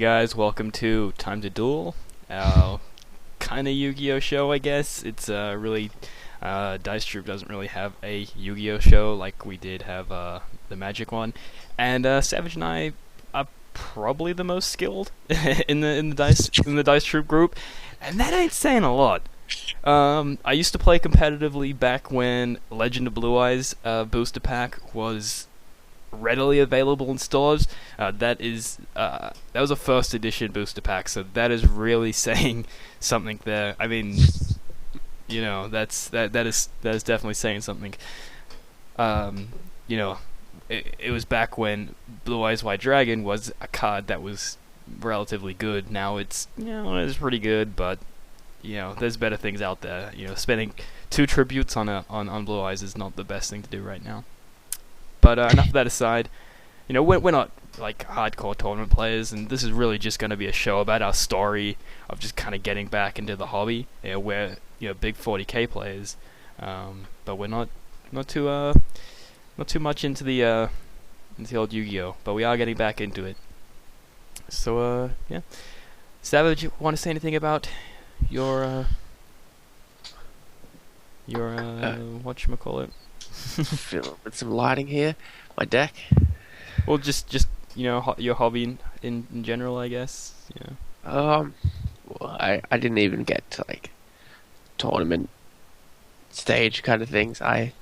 guys, welcome to Time to Duel, our kind of Yu-Gi-Oh show, I guess. It's really, Dice Troop doesn't really have a Yu-Gi-Oh show like we did have the Magic one, and Savage and I are probably the most skilled in the Dice Troop group, and that ain't saying a lot. I used to play competitively back when Legend of Blue Eyes booster pack was readily available in stores. That was a first edition booster pack, so that is really saying something there. I mean, that is definitely saying something. It was back when Blue Eyes White Dragon was a card that was relatively good. Now it's pretty good, but there's better things out there. Spending 2 tributes on Blue Eyes is not the best thing to do right now. But enough of that aside, we're not like hardcore tournament players, and this is really just going to be a show about our story of just kind of getting back into the hobby. We're big 40k players, but we're not too much into the old Yu-Gi-Oh, but we are getting back into it. So yeah, Savage, you want to say anything about your whatchamacallit? Fill with some lighting here. My deck. Well, just your hobby in general, I guess. Well, I didn't even get to like tournament stage kind of things. I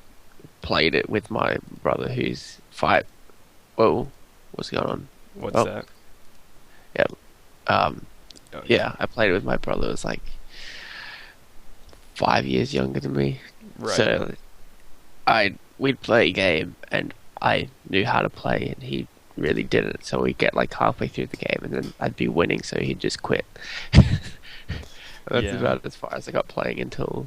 played it with my brother, who's 5. Whoa, what's going on? What's that? Yeah. Oh, yeah, I played it with my brother. Who was like 5 years younger than me. Right. So we'd play a game, and I knew how to play, and he really didn't. So we'd get like halfway through the game, and then I'd be winning, so he'd just quit. That's about as far as I got playing until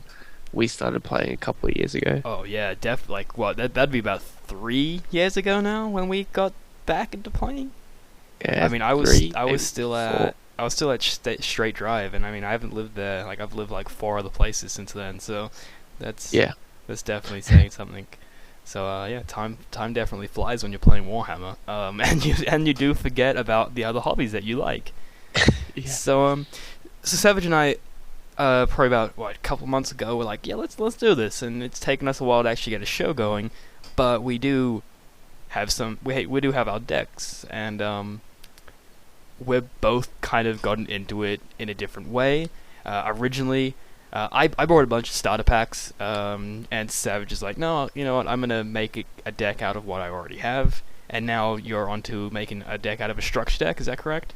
we started playing a couple of years ago. Oh yeah, like what? That'd be about 3 years ago now when we got back into playing. Yeah, I mean, I was still at Straight Drive, and I mean, I haven't lived there. Like, I've lived like 4 other places since then, so that's definitely saying something. So yeah, time definitely flies when you're playing Warhammer, and you do forget about the other hobbies that you like. Yeah. So Savage and I, probably about a couple months ago, we're like, yeah, let's do this, and it's taken us a while to actually get a show going, but we do have we do have our decks, and we're both kind of gotten into it in a different way. Originally, I bought a bunch of starter packs, and Savage is like, no, you know what, I'm going to make a deck out of what I already have, and now you're onto making a deck out of a structure deck, is that correct?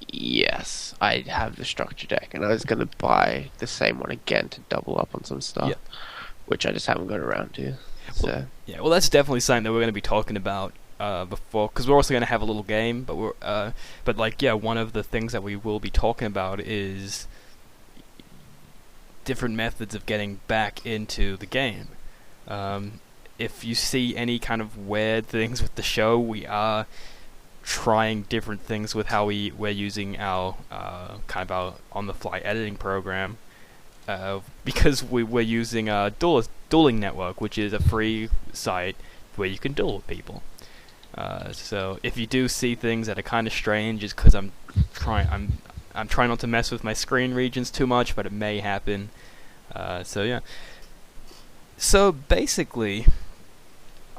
Yes, I have the structure deck, and I was going to buy the same one again to double up on some stuff, which I just haven't got around to. So well, that's definitely something that we're going to be talking about before, because we're also going to have a little game, but one of the things that we will be talking about is different methods of getting back into the game. If you see any kind of weird things with the show, we are trying different things with how we're using our kind of our on-the-fly editing program, because we're using Dueling Network, which is a free site where you can duel with people. So if you do see things that are kind of strange, it's because I'm trying not to mess with my screen regions too much, but it may happen. So yeah. So basically,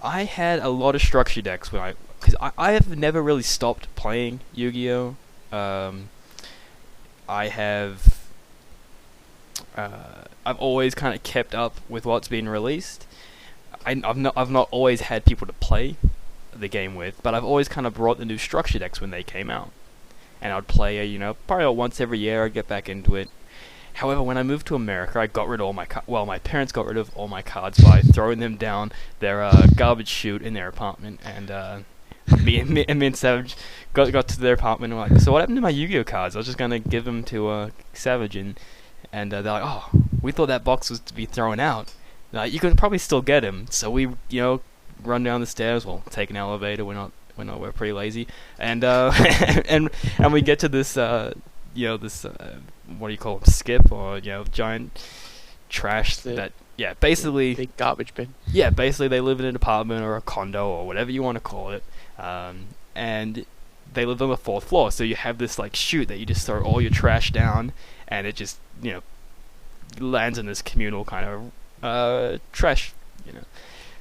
I had a lot of structure decks because I have never really stopped playing Yu-Gi-Oh. I've always kind of kept up with what's been released. I've not always had people to play the game with, but I've always kind of brought the new structure decks when they came out, and I'd play probably once every year. I'd get back into it. However, when I moved to America, I got rid of all my parents got rid of all my cards by throwing them down their garbage chute in their apartment, and me and Savage got to their apartment and we're like, so what happened to my Yu-Gi-Oh cards? I was just gonna give them to Savage, and they're like, oh, we thought that box was to be thrown out. You could probably still get them, so we run down the stairs. Well, take an elevator. We're pretty lazy, and and we get to this what do you call them, skip, or giant trash basically big garbage bin. Yeah, basically they live in an apartment or a condo or whatever you want to call it, and they lived on the fourth floor, so you have this like chute that you just throw all your trash down, and it just lands in this communal kind of trash.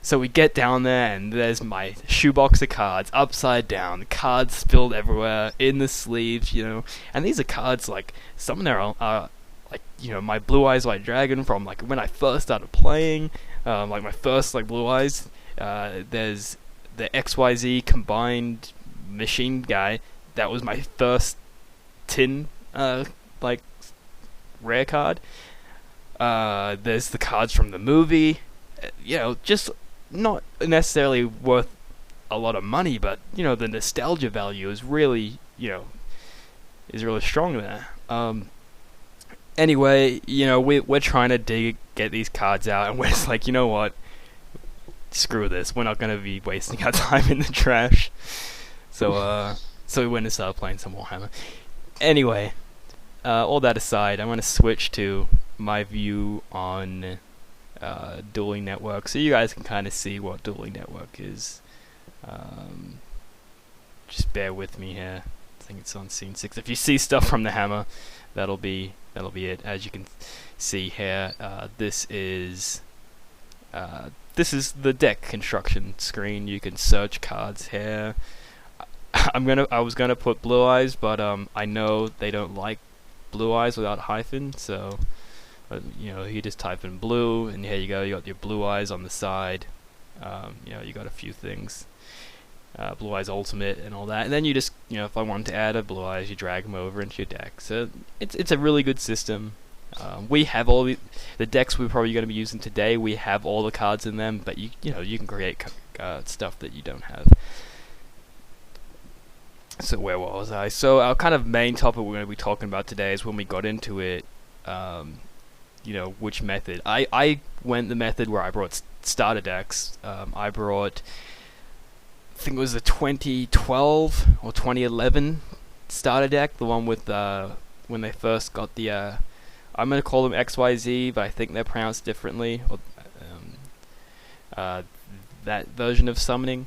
So we get down there, and there's my shoebox of cards upside down, cards spilled everywhere in the sleeves, and these are cards like some of them are like my Blue Eyes White Dragon from like when I first started playing, like my first like Blue Eyes. There's the XYZ combined machine guy. That was my first tin like rare card. There's the cards from the movie. Just not necessarily worth a lot of money, but the nostalgia value is really strong there. Anyway, we're trying to get these cards out, and we're just like, you know what? Screw this. We're not gonna be wasting our time in the trash. So we went and started playing some Warhammer. Anyway, all that aside, I'm gonna switch to my view on Dueling Network, so you guys can kind of see what Dueling Network is. Just bear with me here. I think it's on scene 6. If you see stuff from the hammer, that'll be it. As you can see here, this is the deck construction screen. You can search cards here. I was gonna put Blue Eyes, but I know they don't like Blue Eyes without hyphen, so you just type in blue, and here you go. You got your Blue Eyes on the side. You got a few things, Blue Eyes Ultimate and all that, and then you just if I wanted to add a Blue Eyes, you drag them over into your deck. So it's a really good system. We have all the decks we're probably going to be using today. We have all the cards in them, but you can create stuff that you don't have. So where was I? So our kind of main topic we're going to be talking about today is when we got into it. Which method. I went the method where I brought starter decks. I brought, I think it was the 2012 or 2011 starter deck, the one with when they first got the I'm going to call them XYZ, but I think they're pronounced differently. Or, that version of summoning.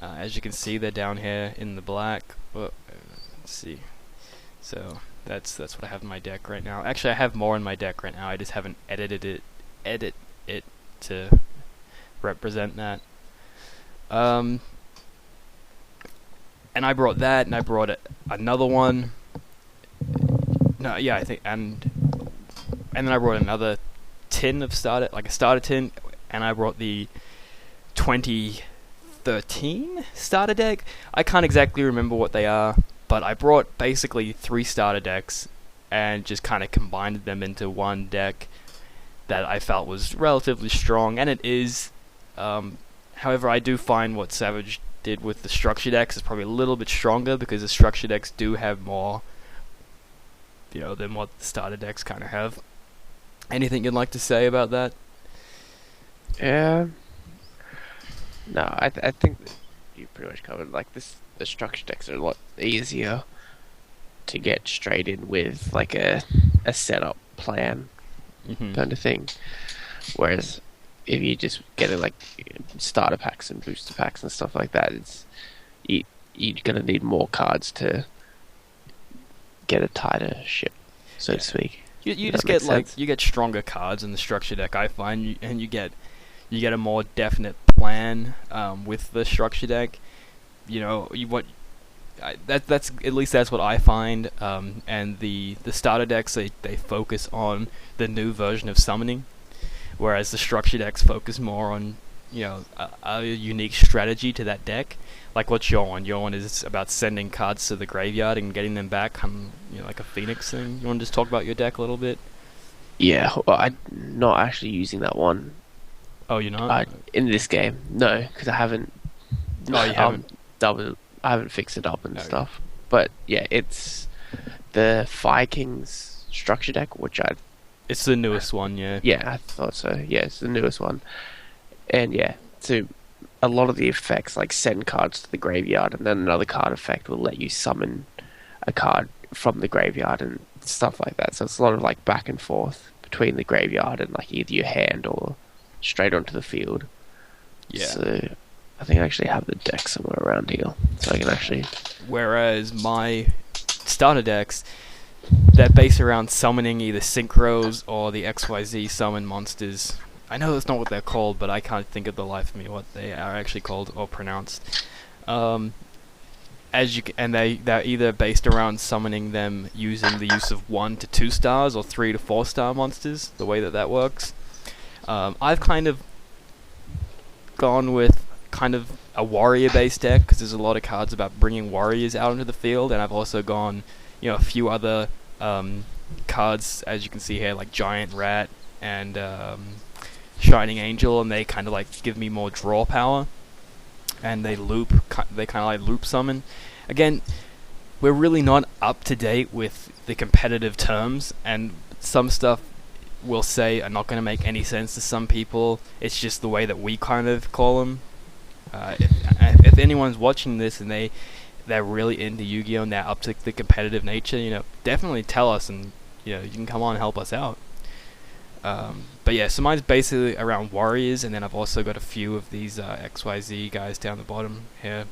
As you can see, they're down here in the black. Let's see. So that's what I have in my deck right now. Actually, I have more in my deck right now. I just haven't edit it to represent that. And I brought that, and I brought another one. No, yeah, I think, and then I brought another tin of starter, like a starter tin, and I brought the 2013 starter deck. I can't exactly remember what they are, but I brought basically 3 starter decks and just kind of combined them into one deck that I felt was relatively strong, and it is. However, I do find what Savage did with the structure decks is probably a little bit stronger, because the structure decks do have more, than what the starter decks kind of have. Anything you'd like to say about that? Yeah. No, I think that you pretty much covered. Like the structure decks are a lot easier to get straight in with, like a setup plan kind of thing. Whereas if you just get it like starter packs and booster packs and stuff like that, you're gonna need more cards to get a tighter ship, so to speak. You just get you get stronger cards in the structure deck, I find, and you get a more definite plan with the structure deck. That's at least that's what I find. And the starter decks, they focus on the new version of summoning, whereas the structure decks focus more on a unique strategy to that deck. Like what's your one? Your one is about sending cards to the graveyard and getting them back, like a phoenix thing. You want to just talk about your deck a little bit? Yeah, well, I'm not actually using that one. Oh, you're not? In this game, no, because I haven't. Oh, you haven't? I haven't fixed it up and stuff. But yeah, it's the Fire King's structure deck, which It's the newest one, yeah. Yeah, I thought so. Yeah, it's the newest one. And yeah, so a lot of the effects, like send cards to the graveyard, and then another card effect will let you summon a card from the graveyard and stuff like that. So it's a lot of like back and forth between the graveyard and like either your hand or straight onto the field. Yeah. So I think I actually have the deck somewhere around here, so I can actually. Whereas my starter decks, they're based around summoning either synchros or the XYZ summon monsters. I know that's not what they're called, but I can't think of the life of me what they are actually called or pronounced. Um, and they're either based around summoning them using the use of 1 to 2 stars or 3 to 4 star monsters. The way that works. I've kind of gone with kind of a warrior based deck because there's a lot of cards about bringing warriors out into the field, and I've also gone, a few other cards as you can see here, like Giant Rat and Shining Angel, and they kind of like give me more draw power, and they kind of like loop summon. Again, we're really not up to date with the competitive terms, and some stuff we'll say are not going to make any sense to some people. It's just the way that we kind of call them. If anyone's watching this and they're really into Yu-Gi-Oh! And they're up to the competitive nature, definitely tell us, and you can come on and help us out. But yeah, so mine's basically around warriors, and then I've also got a few of these XYZ guys down the bottom here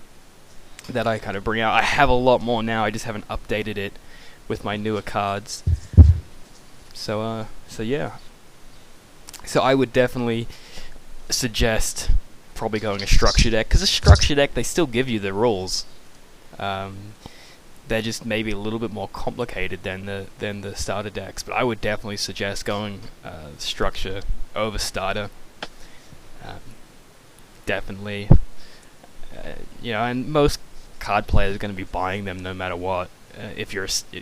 that I kind of bring out. I have a lot more now, I just haven't updated it with my newer cards. So yeah. So I would definitely suggest probably going a structure deck, because a structure deck, they still give you the rules. They're just maybe a little bit more complicated than the starter decks, but I would definitely suggest going structure over starter. Definitely, and most card players are going to be buying them no matter what. If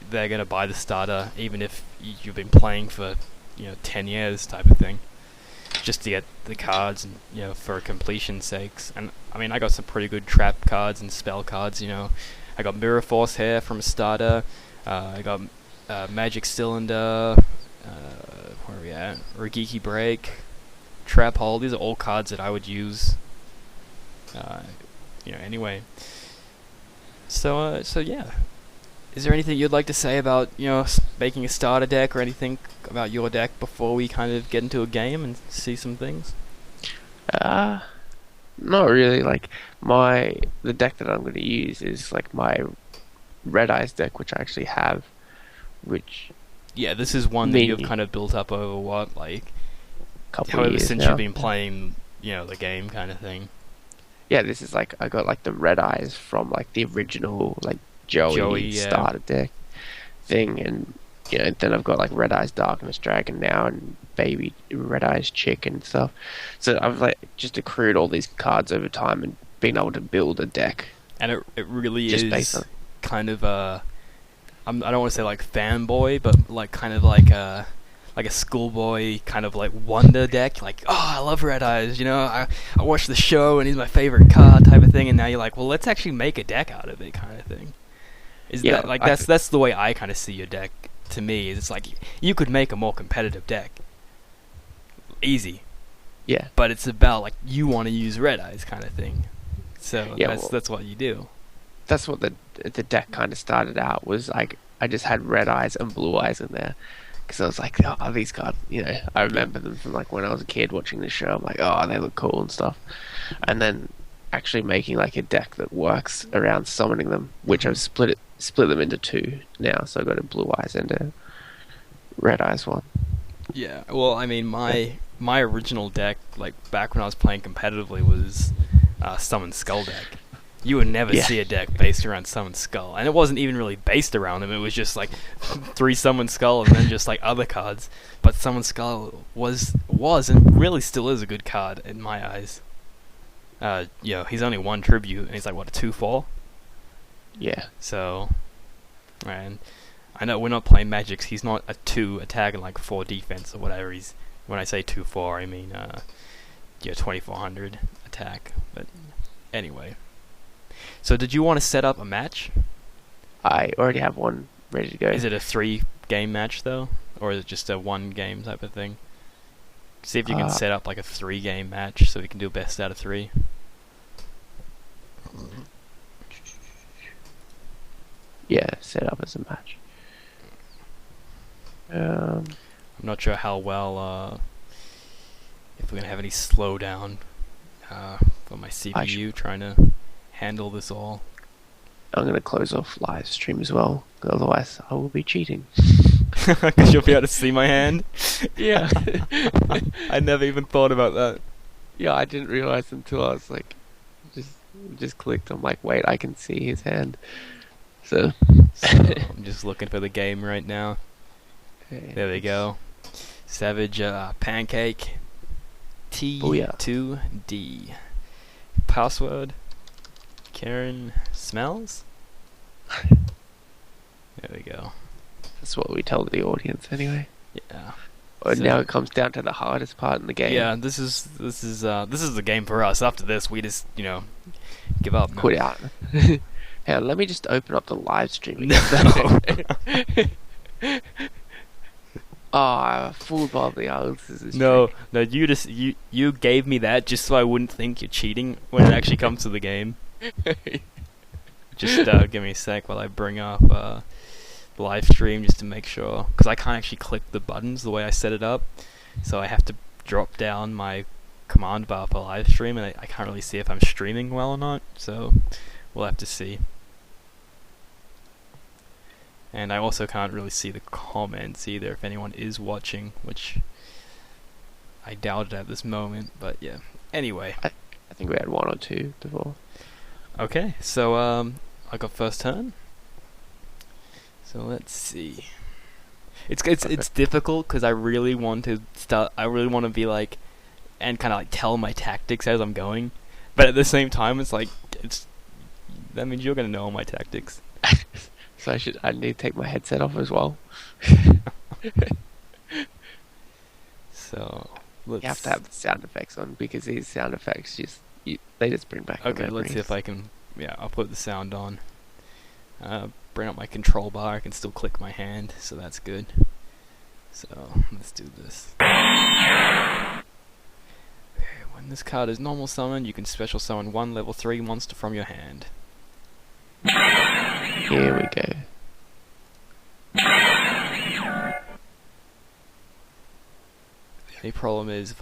they're going to buy the starter, even if you've been playing for 10 years type of thing, just to get the cards and for completion's sakes. And I mean, I got some pretty good trap cards and spell cards. I got Mirror Force here from a starter. I got Magic Cylinder. Where are we at? Regiki Break, Trap Hole. These are all cards that I would use. Anyway. So yeah. Is there anything you'd like to say about making a starter deck, or anything about your deck before we kind of get into a game and see some things? Not really. Like the deck that I'm going to use is like my Red Eyes deck, which I actually have. Which yeah, this is one that you've kind of built up over what, like, couple however years since now. you've been playing, the game kind of thing. Yeah, this is like I got like the Red Eyes from like the original like Joey yeah. starter deck thing, and then I've got like Red Eyes Darkness Dragon now and Baby Red Eyes Chick and stuff. So I've like just accrued all these cards over time and been able to build a deck. And it really just is based on kind of I don't want to say like fanboy, but like kind of like a schoolboy kind of like wonder deck. Like, oh, I love Red Eyes. I watched the show and he's my favorite card type of thing. And now you're like, well, let's actually make a deck out of it kind of thing. Yeah, That's the way I kind of see your deck. To me, it's like you could make a more competitive deck, easy. Yeah, but it's about like you want to use Red Eyes kind of thing. So yeah, that's what you do. That's what the deck kind of started out, was like I just had Red Eyes and Blue Eyes in there because I was like, oh, these cards, I remember them from like when I was a kid watching the show. I'm like, oh, they look cool and stuff. And then actually making like a deck that works around summoning them, which I've split them into two now. So I've got a Blue Eyes and a Red Eyes one. Yeah, well, I mean, my original deck, like back when I was playing competitively, was Summon Skull deck. You would never see a deck based around Summon Skull, and it wasn't even really based around him. It was just like 3 Summon Skull and then just like other cards. But Summon Skull was and really still is a good card in my eyes. He's only 1 tribute, and he's like what, a 2/4? Yeah. So, and I know we're not playing Magic. He's not a 2 attack and like 4 defense or whatever. When I say 2/4, I mean 2400 attack. But anyway. So did you want to set up a match? I already have one ready to go. Is it a 3-game match though, or is it just a 1-game type of thing? See if you can set up like a 3-game match so we can do best out of 3. Yeah, set up as a match. I'm not sure how well if we're gonna have any slowdown Got my I sh- CPU trying to handle this all. I'm gonna close off live stream as well. Otherwise, I will be cheating. Because you'll be able to see my hand. Yeah. I never even thought about that. Yeah, I didn't realize until I was like, just just clicked. I'm like, wait, I can see his hand. So, So I'm just looking for the game right now. There we go. Savage Pancake Booyah. T2D. Password Karen Smells. There we go. That's what we tell the audience anyway. Yeah. And So- now it comes down to the hardest part in the game. Yeah, this is the game for us. After this, we just give up. Quit out. Hey, let me just open up the live stream No. again. Oh, I fooled by the answers. No, you gave me that just so I wouldn't think you're cheating when it actually comes to the game. Just give me a sec while I bring up live stream just to make sure, because I can't actually click the buttons the way I set it up, so I have to drop down my command bar for live stream, and I can't really see if I'm streaming well or not. So we'll have to see. And I also can't really see the comments either if anyone is watching, which I doubt it at this moment, but yeah. Anyway. I think we had one or two before. Okay, so I got first turn. So let's see. It's difficult because I really want to start. I really want to be like, and kind of like tell my tactics as I'm going, but at the same time, it's like that means you're gonna know all my tactics. So I need to take my headset off as well. So let's. You have to have the sound effects on because these sound effects they just bring back. Okay, let's see if I can. Yeah, I'll put the sound on. Bring up my control bar. I can still click my hand, so that's good. So let's do this. Okay, when this card is normal summoned, you can special summon one level 3 monster from your hand. Here we go. The only problem is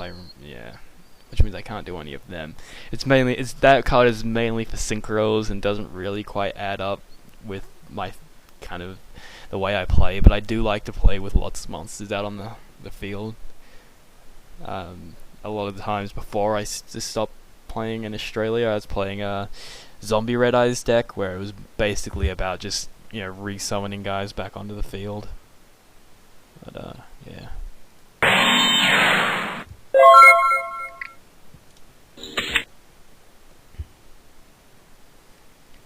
which means I can't do any of them. That card is mainly for synchros and doesn't really quite add up with my kind of the way I play, but I do like to play with lots of monsters out on the field. A lot of the times before I stopped playing in Australia, I was playing a Zombie Red Eyes deck where it was basically about just resummoning guys back onto the field. But yeah.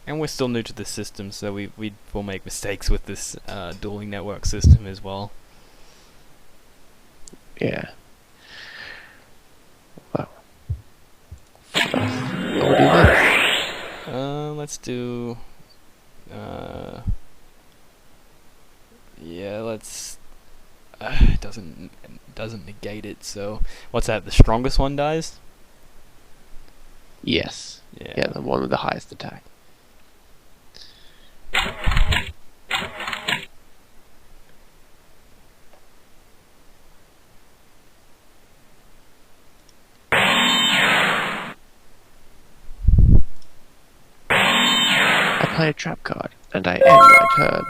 And we're still new to the system, so we will make mistakes with this dueling network system as well. Yeah. Well. We'll do this. Let's do. Yeah, let's. It doesn't negate it. So what's that? The strongest one dies. Yes. Yeah. Yeah, the one with the highest attack. I play a trap card, and I end my turn.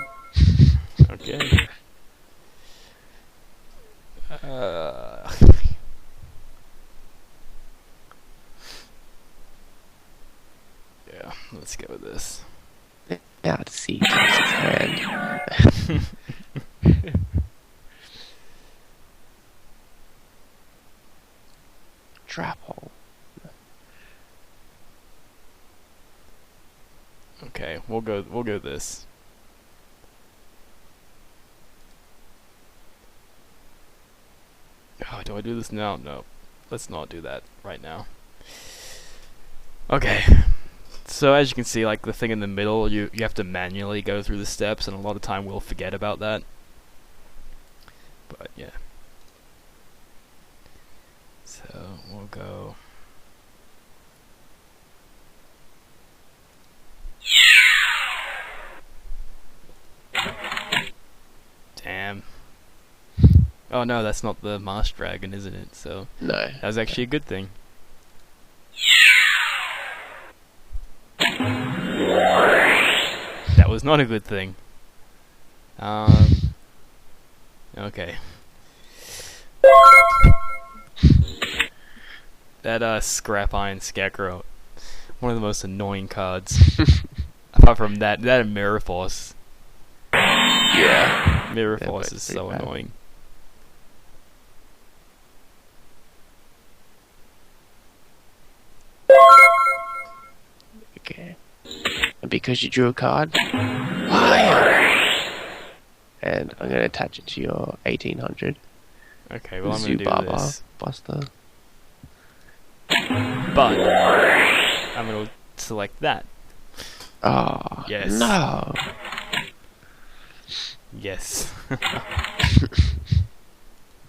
Okay. Yeah, let's go with this. Now to see Texas hand. Trap hole. Okay, we'll go this. Oh, do I do this now? No. Let's not do that right now. Okay. So as you can see, like the thing in the middle, you have to manually go through the steps, and a lot of time we'll forget about that. But yeah. So we'll go. Damn. Oh no, that's not the Mars Dragon, isn't it? So No. that was actually a good thing. was not a good thing. Okay. That Scrap Iron Scarecrow, one of the most annoying cards. Apart from that and Mirror Force. Yeah. Mirror They're Force both is pretty so bad. annoying. Okay. And because you drew a card, fire! And I'm going to attach it to your 1800. Okay, well I'm gonna do Zubaba this, Buster. but I'm gonna select that. Oh, Yes. no. Yes.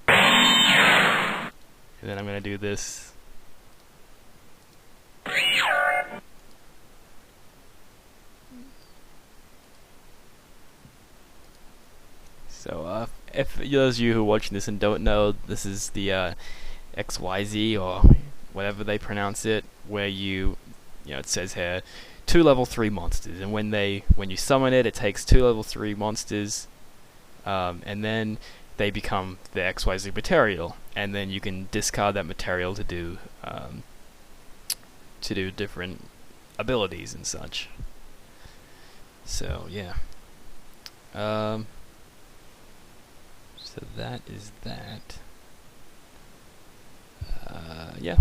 And then I'm gonna do this. So, if those of you who are watching this and don't know, this is the XYZ or whatever they pronounce it, where it says here, 2 level 3 monsters, and when you summon it, it takes 2 level 3 monsters, and then they become the XYZ material, and then you can discard that material to do different abilities and such. So yeah. So that is that. Yeah.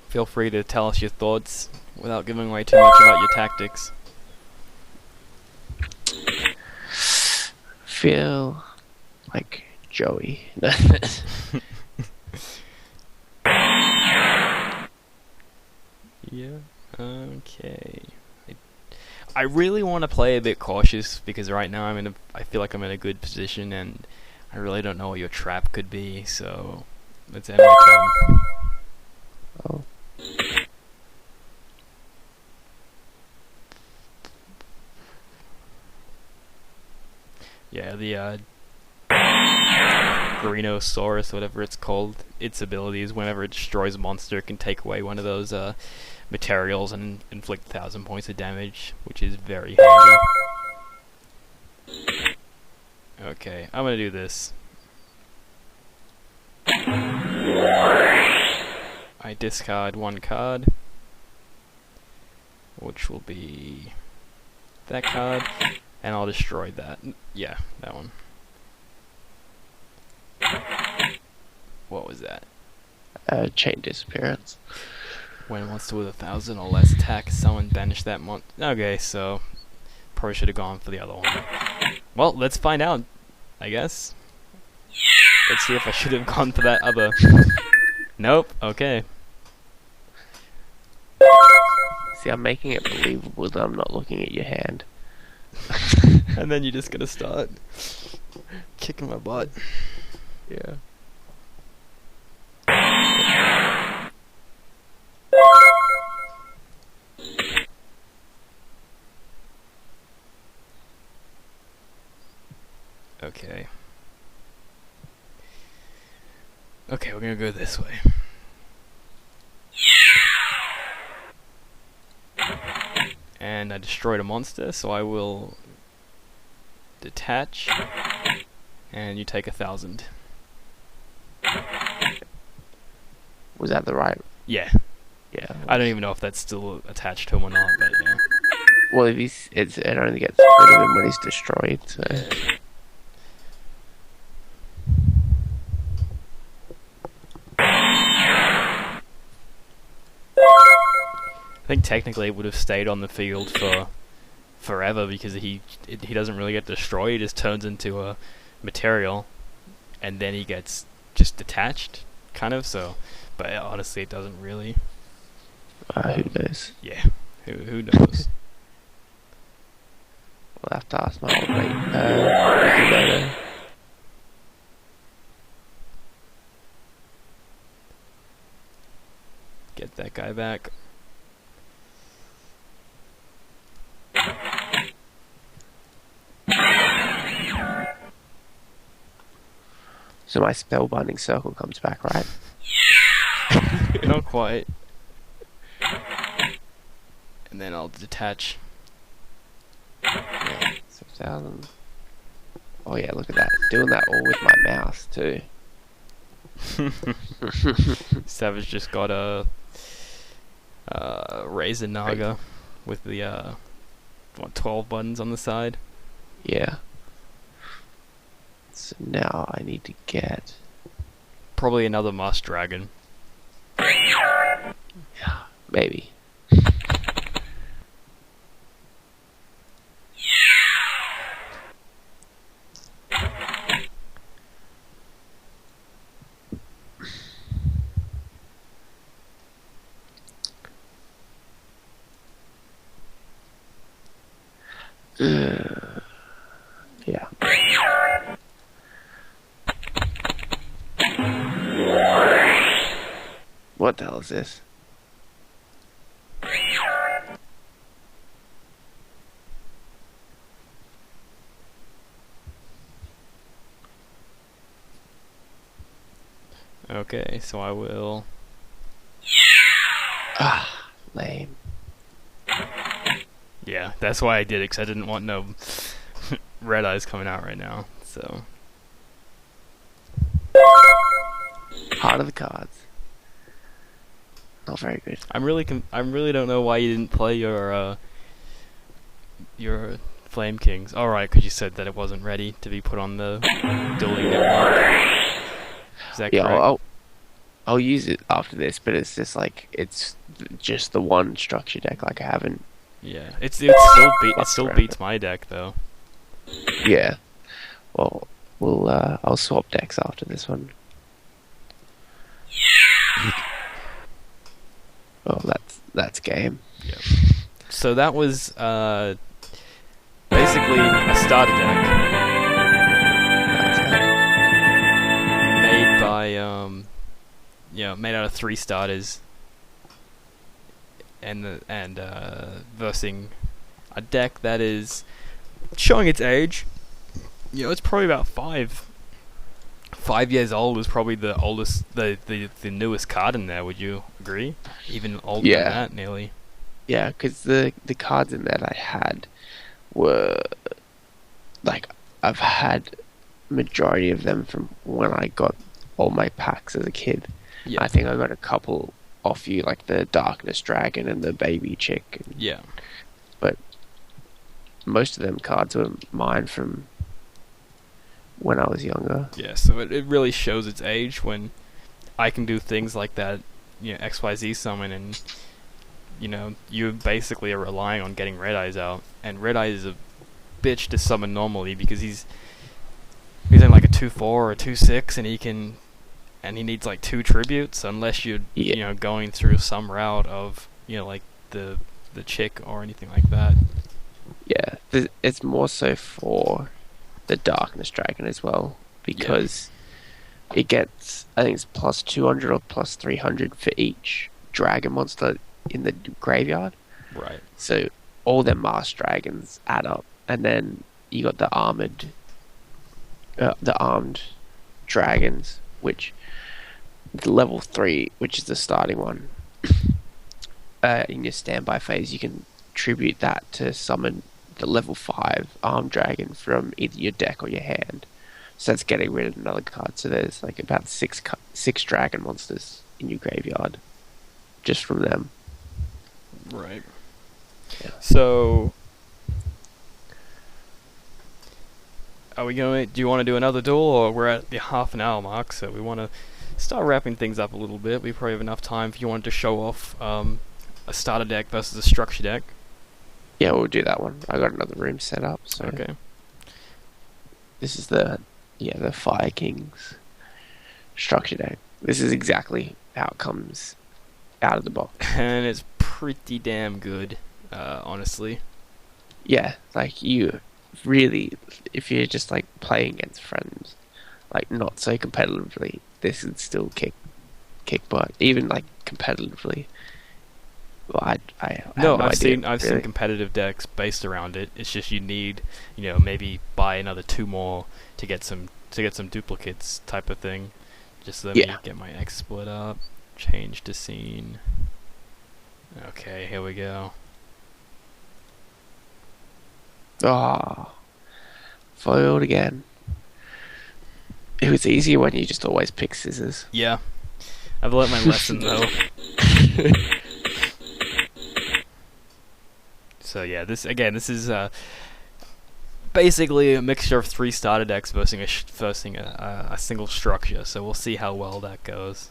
Feel free to tell us your thoughts without giving away too much about your tactics. Feel like Joey. Yeah. Okay. I really want to play a bit cautious because right now I feel like I'm in a good position and I really don't know what your trap could be. So let's end my turn. Oh. Yeah, the Greenosaurus, whatever it's called, its abilities, whenever it destroys a monster, it can take away one of those materials and inflict 1,000 points of damage, which is very handy. Okay, I'm gonna do this. I discard 1 card, which will be that card, and I'll destroy that. Yeah, that one. What was that? Chain disappearance. When a monster with 1,000 or less attack, someone banish that monster. Okay, so probably should have gone for the other one. Well, let's find out, I guess. Let's see if I should have gone for that other. Nope. Okay. See, I'm making it believable that I'm not looking at your hand. And then you're just gonna start kicking my butt. Yeah. Okay. Okay, we're gonna go this way. And I destroyed a monster, so I will detach, and you take 1,000. Was that the right? Yeah. Yeah. I don't even know if that's still attached to him or not, but yeah. Well, if it only gets rid of him when he's destroyed. So. I think technically it would have stayed on the field for forever because he doesn't really get destroyed. He just turns into a material, and then he gets just detached, kind of. So, but honestly, it doesn't really. Who knows? Yeah, who knows? We'll have to ask my old mate. that guy back. So my spellbinding circle comes back, right? Not quite. And then I'll detach. Yeah, 6,000. Oh yeah, look at that. Doing that all with my mouse too. Savage just got a Razor Naga with the 12 buttons on the side. Yeah. So now I need to get Probably another Masked Dragon. maybe. Yeah. What the hell is this? Okay, so I will. Ah, lame. Yeah, that's why I did it, because I didn't want no red eyes coming out right now. So Heart of the cards. Not very good. I really don't know why you didn't play your Flame Kings. All right, because you said that it wasn't ready to be put on the dueling network. Is that Yeah, correct? I'll use it after this, but it's just like it's just the one structure deck. Like I haven't. Yeah, it still around beats my deck though. Yeah. Well, I'll swap decks after this one. Oh, that's game. Yeah. So that was basically a starter deck made by made out of 3 starters, and versing a deck that is showing its age. You know, it's probably about 5 years old. Is probably the oldest, the newest card in there. Would you agree? Even older Yeah. than that, nearly. Yeah, because the cards in that I had were like I've had majority of them from when I got all my packs as a kid. Yeah. I think I got a couple off you, like the Darkness Dragon and the Baby Chick. Yeah. But most of them cards were mine from when I was younger. Yeah, so it really shows its age when I can do things like that, XYZ summon, and, you basically are relying on getting Red Eyes out. And Red Eyes is a bitch to summon normally because he's in like a 2/4 or a 2/6, and he needs like 2 tributes unless you're, going through some route of, like the chick or anything like that. Yeah, it's more so for the Darkness Dragon as well, because it gets, I think it's plus 200 or plus 300 for each dragon monster in the graveyard. Right. So all their Masked Dragons add up, and then you got the armed dragons, which the level 3, which is the starting one. In your standby phase, you can tribute that to summon the level 5 armed dragon from either your deck or your hand. So that's getting rid of another card. So there's like about six dragon monsters in your graveyard just from them. Right. Yeah. So, do you want to do another duel, or we're at the half an hour mark, so we want to start wrapping things up a little bit. We probably have enough time if you wanted to show off a starter deck versus a structure deck. Yeah, we'll do that one. I got another room set up. So Okay. this is the Fire Kings structure deck. This is exactly how it comes out of the box. And it's pretty damn good, honestly. Yeah, like you really, if you're just like playing against friends, like not so competitively, this would still kick butt. Even like competitively, Well, I have No, no I've idea. seen Really. competitive decks based around it. It's just you need, maybe buy another two more to get some duplicates type of thing. Just let me Yeah. get my X split up, change to scene. Okay, here we go. Oh, foiled again. It was easier when you just always pick scissors. Yeah, I've learnt my lesson though. So yeah, this is basically a mixture of three starter decks versus a single structure. So we'll see how well that goes.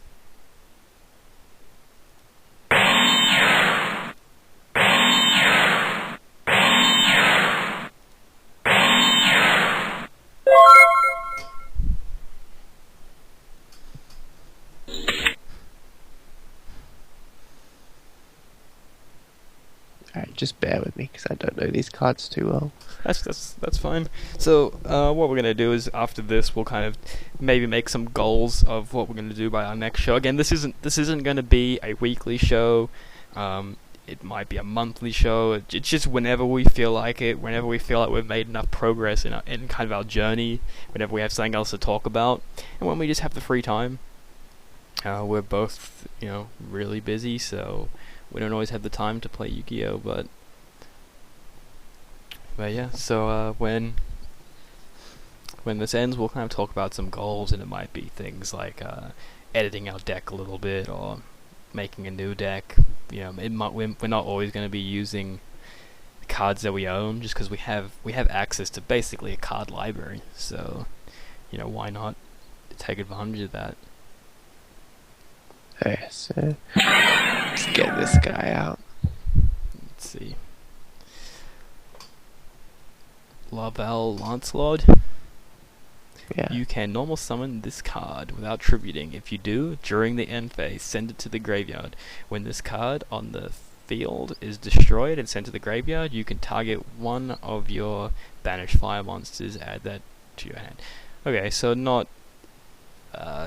Alright, just bear with me because I don't know these cards too well. That's fine. So what we're gonna do is after this we'll kind of maybe make some goals of what we're gonna do by our next show. Again, this isn't gonna be a weekly show. It might be a monthly show. It's just whenever we feel like it. Whenever we feel like we've made enough progress in kind of our journey. Whenever we have something else to talk about, and when we just have the free time. We're both really busy, so we don't always have the time to play Yu-Gi-Oh, but yeah, so when this ends, we'll kind of talk about some goals, and it might be things like editing our deck a little bit, or making a new deck. We're not always going to be using the cards that we own, just because we have access to basically a card library, so why not take advantage of that. Okay, so let's get this guy out. Let's see. Laval Lancelot. Yeah. You can normal summon this card without tributing. If you do, during the end phase, send it to the graveyard. When this card on the field is destroyed and sent to the graveyard, you can target one of your banished fire monsters, add that to your hand. Okay, so not...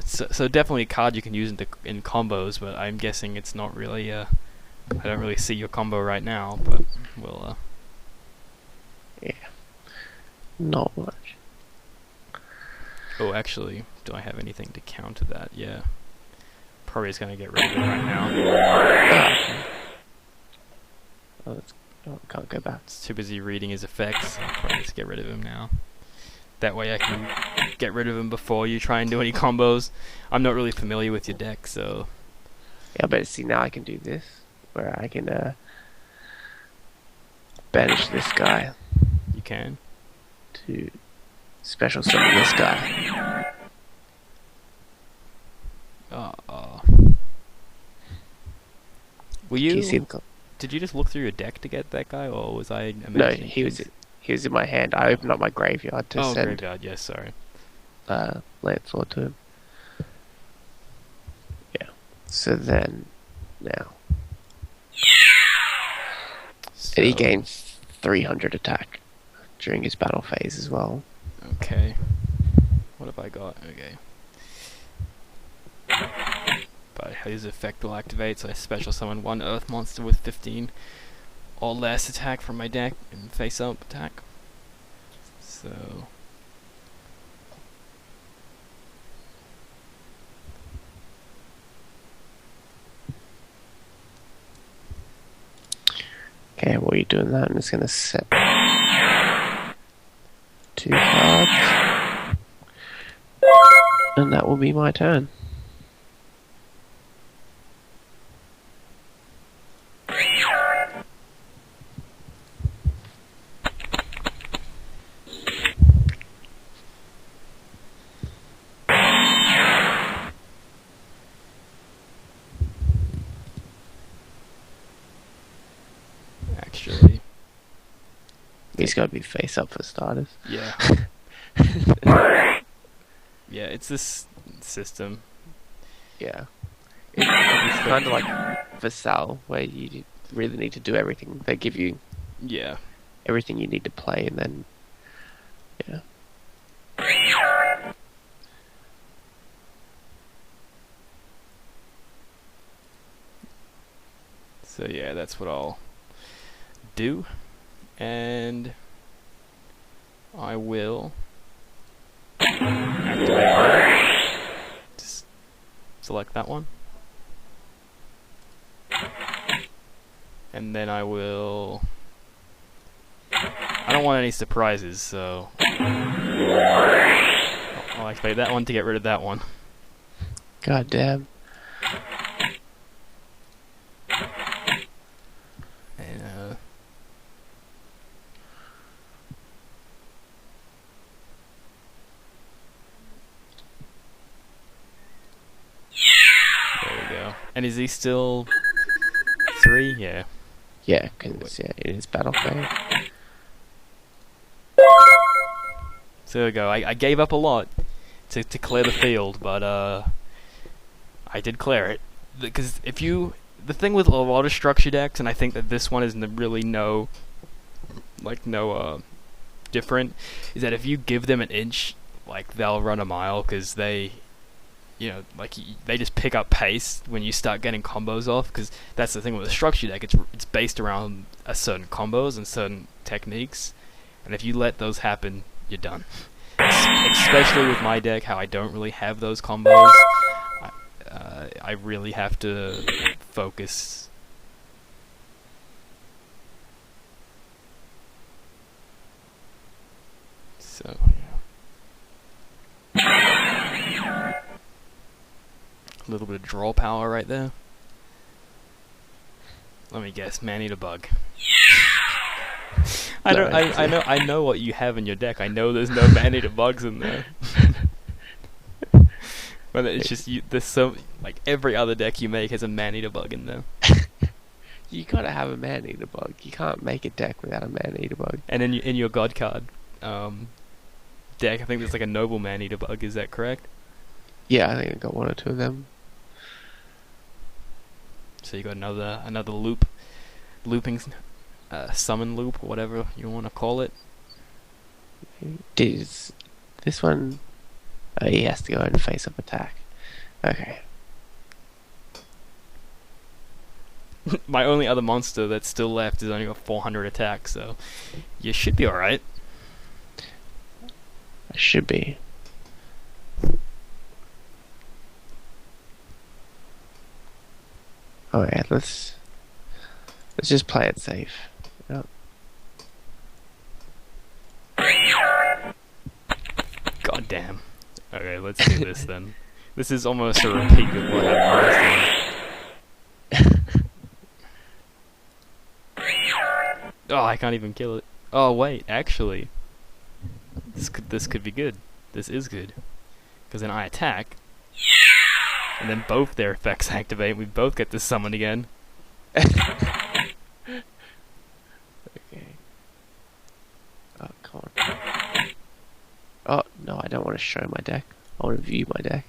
so definitely a card you can use in combos, but I'm guessing it's not really... I don't really see your combo right now, but we'll... Yeah. Not much. Oh, actually, do I have anything to counter that? Yeah. Probably just gonna get rid of it right now. Oh, can't go back. It's too busy reading his effects. I'll probably just get rid of him now. That way I can get rid of him before you try and do any combos. I'm not really familiar with your deck, so... Yeah, but see, now I can do this, where I can banish this guy You can? to special summon this guy. Were Do you... you see the Did you just look through your deck to get that guy, or was I imagining No, he was in my hand. I opened up my graveyard to send graveyard, yes, sorry. Lancelot to him. Yeah. So then, now. So, And he gains 300 attack during his battle phase as well. okay. What have I got? Okay. But his effect will activate, so I special summon one earth monster with 15 or less attack from my deck and face up attack. So... Okay, while you're doing that, I'm just going to set 2 cards. And that will be my turn. Actually, He's got to be face up for starters. yeah. Yeah, it's this system. Yeah. It's kind of like Vassal, where you really need to do everything. They give you Yeah. everything you need to play, and then, yeah. So yeah, that's what I'll do, and I will activate. Just select that one, and then I will. I don't want any surprises, so I'll activate that one to get rid of that one. God damn. And there we go. And is he still 3? Yeah. Yeah, because in his battle phase. So there we go. I gave up a lot to clear the field, but I did clear it. Because the thing with a lot of structure decks, and I think that this one is really no different, is that if you give them an inch, like they'll run a mile, because they just pick up pace when you start getting combos off. Because that's the thing with a structure deck; it's based around a certain combos and certain techniques, and if you let those happen, you're done. Especially with my deck, how I don't really have those combos. I really have to focus. So yeah. A little bit of draw power right there. Let me guess, man-eater bug. I know what you have in your deck. I know there's no man-eater bugs in there. But it's just there's every other deck you make has a man-eater bug in there. You gotta have a man-eater bug. You can't make a deck without a man-eater bug. And in your god card deck, I think there's like a noble man-eater bug. Is that correct? Yeah, I think I got 1 or 2 of them. So you got another looping summon loop, or whatever you want to call it. Does this one? Oh, he has to go ahead and face up attack. Okay. My only other monster that's still left is only got 400 attack, so you should be alright. I should be. Alright, let's just play it safe. Yep. God damn. Okay, let's do this then. This is almost a repeat of what happened last time. Oh, I can't even kill it. Oh wait, actually, this could be good. This is good, because then I attack, and then both their effects activate. And we both get to summon again. Okay. Oh, come on. Oh, no, I don't want to show my deck. I want to view my deck.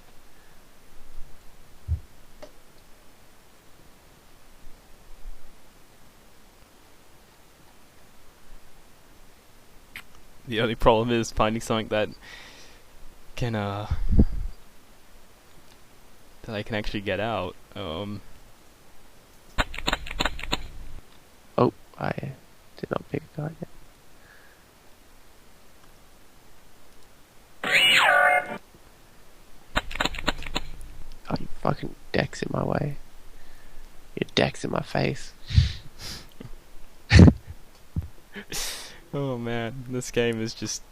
The only problem is finding something that can that I can actually get out. Oh, I did not pick a card yet. Oh, you fucking deck's in my way. Your deck's in my face. Oh man, this game is just...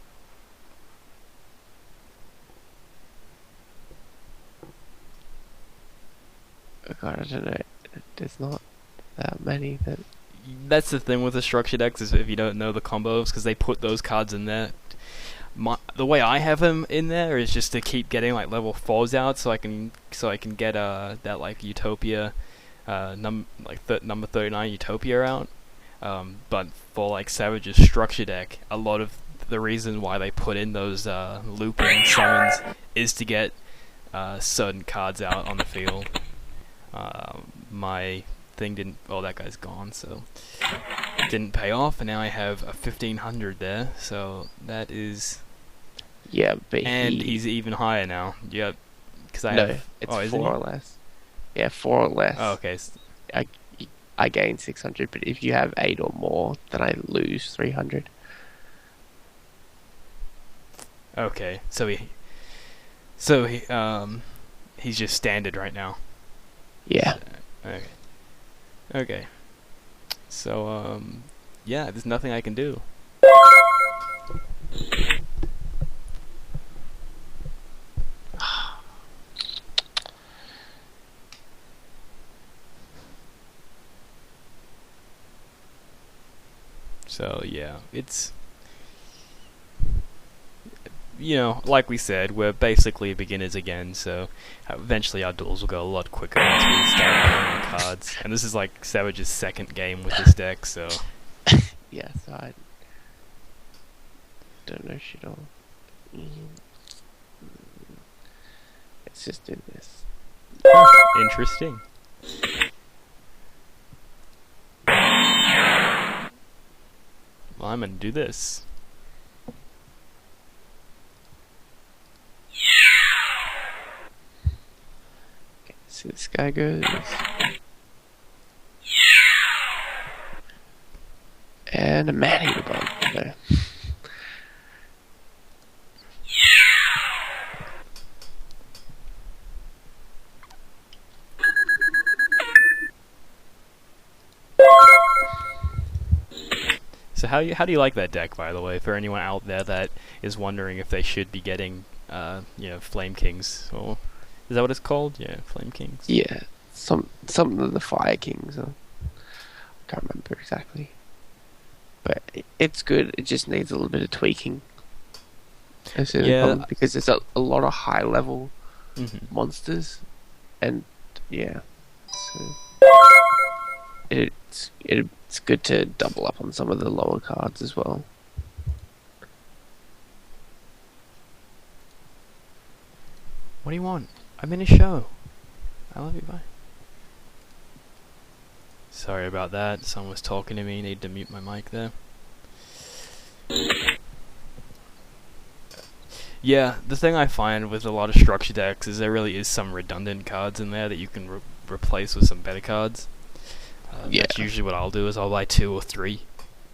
Oh god, I don't know. There's not that many that... That's the thing with the structure decks, is if you don't know the combos, because they put those cards in there. The way I have them in there is just to keep getting like level 4s out, so I can get that like Utopia, number 39 Utopia out. But for like Savage's structure deck, a lot of the reason why they put in those looping summons is to get certain cards out on the field. My thing didn't... Oh, that guy's gone, so it didn't pay off, and now I have a 1500 there, so that is... Yeah, but and he's even higher now. Yeah, because I no, have... it's oh, 4 or less. Yeah, 4 or less. Oh, okay. I gain 600, but if you have 8 or more, then I lose 300. Okay, he's just standard right now. Yeah. So, okay. Okay. So yeah, there's nothing I can do. So yeah, it's, like we said, we're basically beginners again, so eventually our duels will go a lot quicker once we start playing the cards. And this is like Savage's second game with this deck, so Yeah, so I don't know shit all. Let's just do this. interesting. Well, I'm gonna do this. Okay, so this guy goes. And a man-eater bomb. No. So how do you like that deck, by the way? For anyone out there that is wondering if they should be getting, Flame Kings, or is that what it's called? Yeah, Flame Kings. Yeah, some of the Fire Kings. I can't remember exactly, but it's good. It just needs a little bit of tweaking. That's the only Yeah. problem, because there's a lot of high level Mm-hmm. monsters, and yeah, so it's good to double up on some of the lower cards as well. What do you want? I'm in a show. I love you. Bye. Sorry about that. Someone was talking to me. Need to mute my mic there. Yeah, the thing I find with a lot of structure decks is there really is some redundant cards in there that you can replace with some better cards. Yeah. That's usually what I'll do, is I'll buy 2 or 3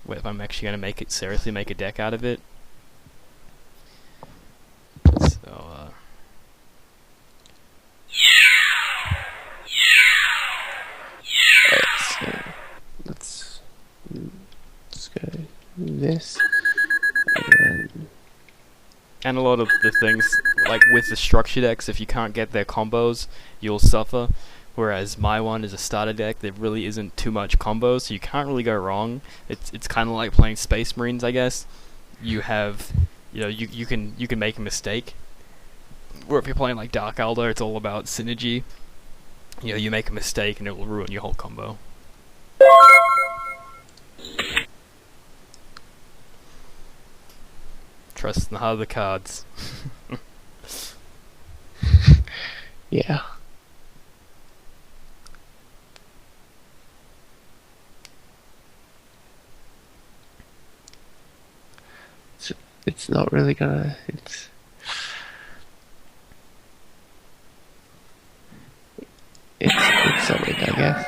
if I'm actually going to seriously make a deck out of it. So, So let's go this. And and a lot of the things, like with the structure decks, if you can't get their combos, you'll suffer. Whereas my one is a starter deck, there really isn't too much combos, so you can't really go wrong. It's kind of like playing Space Marines, I guess. You have, you can make a mistake. Or if you're playing like Dark Elder, it's all about synergy. You make a mistake and it will ruin your whole combo. Trust in the heart of the cards. yeah. It's not really gonna. It's something, I guess.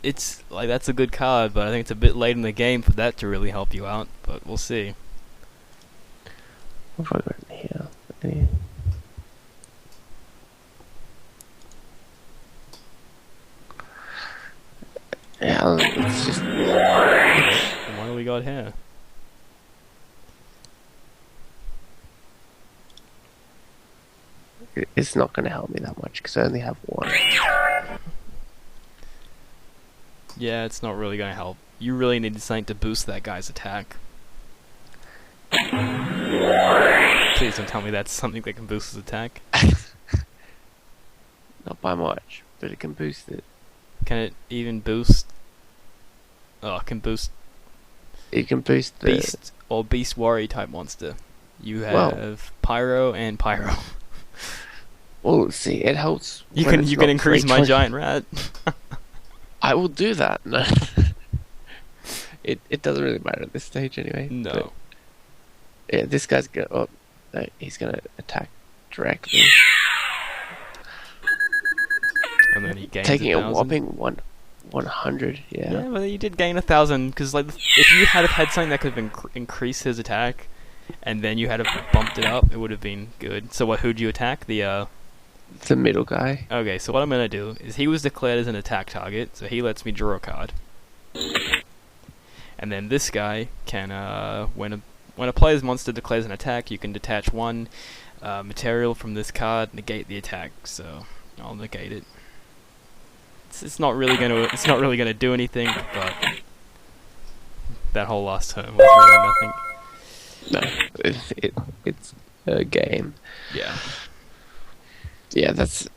It's like, that's a good card, but I think it's a bit late in the game for that to really help you out. But we'll see. What have I got in here? Any- Yeah, it's just. What do we got here? It's not going to help me that much because I only have one. Yeah, it's not really gonna help. You really need something to boost that guy's attack. Please don't tell me that's something that can boost his attack. Not by much, but it can boost it. Can it even boost? Oh, it can boost It can boost the. Beast or Beast Warrior type monster. You have Pyro and Pyro. Well, see, it helps. You when can it's you can not increase my 320. giant rat. I will do that. No. It doesn't really matter at this stage anyway. No. But, yeah, this guy's gonna. Oh, no, he's gonna attack directly. and then he gains Taking a 1,000. whopping 100. Yeah, Yeah. but he did gain 1,000 because like if you had had something that could have increased his attack, and then you had bumped it up, it would have been good. So who'd you attack? The middle guy. Okay, so what I'm gonna do is he was declared as an attack target, so he lets me draw a card. And then this guy can, when a player's monster declares an attack, you can detach one material from this card, negate the attack. So I'll negate it. It's not really gonna do anything, but that whole last turn was really nothing. No, it's a game. Yeah. Yeah, that's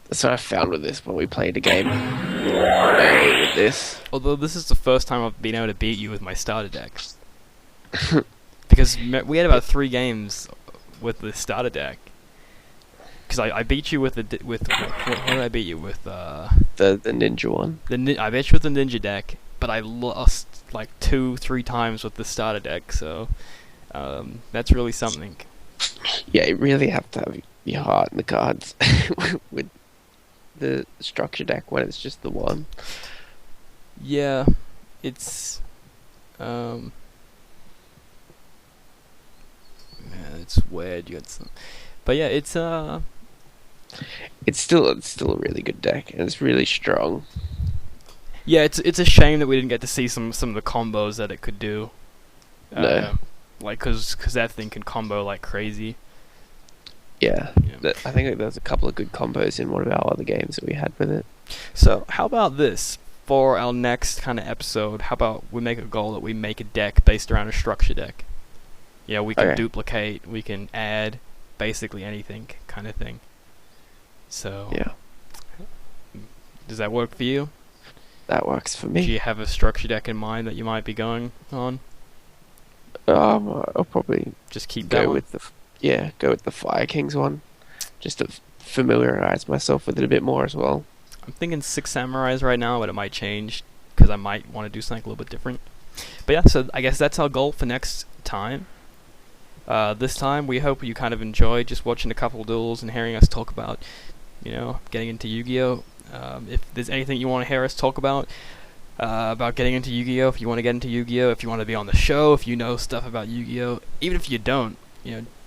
what I found with this when we played a game. With this. Although this is the first time I've been able to beat you with my starter deck. Because we had about 3 games with the starter deck. Because I beat you with what did I beat you with? The ninja one. I beat you with the ninja deck, but I lost like 2-3 times with the starter deck. So that's really something. Yeah, you really have to have your heart in the cards with the structure deck when it's just the one. Yeah, it's man, it's weird. You got some, but yeah, it's still a really good deck, and it's really strong. Yeah, it's a shame that we didn't get to see some of the combos that it could do. No. Like, cause that thing can combo like crazy. Yeah. I think there's a couple of good combos in one of our other games that we had with it. So, how about this? For our next kind of episode, how about we make a goal that we make a deck based around a structure deck? Yeah, we can duplicate, we can add, basically anything kind of thing. So, yeah. Does that work for you? That works for me. Do you have a structure deck in mind that you might be going on? I'll probably just keep go going with the Fire Kings one, just to familiarize myself with it a bit more as well. I'm thinking 6 Samurais right now, but it might change because I might want to do something a little bit different. But yeah, so I guess that's our goal for next time. This time, we hope you kind of enjoyed just watching a couple duels and hearing us talk about, getting into Yu-Gi-Oh! If there's anything you want to hear us talk about getting into Yu-Gi-Oh! If you want to get into Yu-Gi-Oh! If you want to be on the show, if you know stuff about Yu-Gi-Oh! Even if you don't,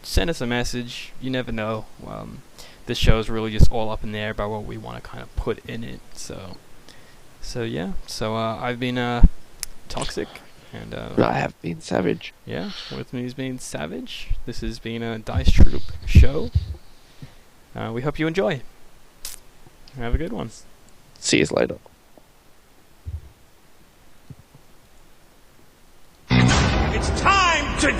send us a message. You never know. This show is really just all up in the air about what we want to kind of put in it. So yeah. So I've been Toxic, and I have been Savage. Yeah, with me has been Savage. This has been a Dice Troop show. We hope you enjoy. Have a good one. See you later. It's time to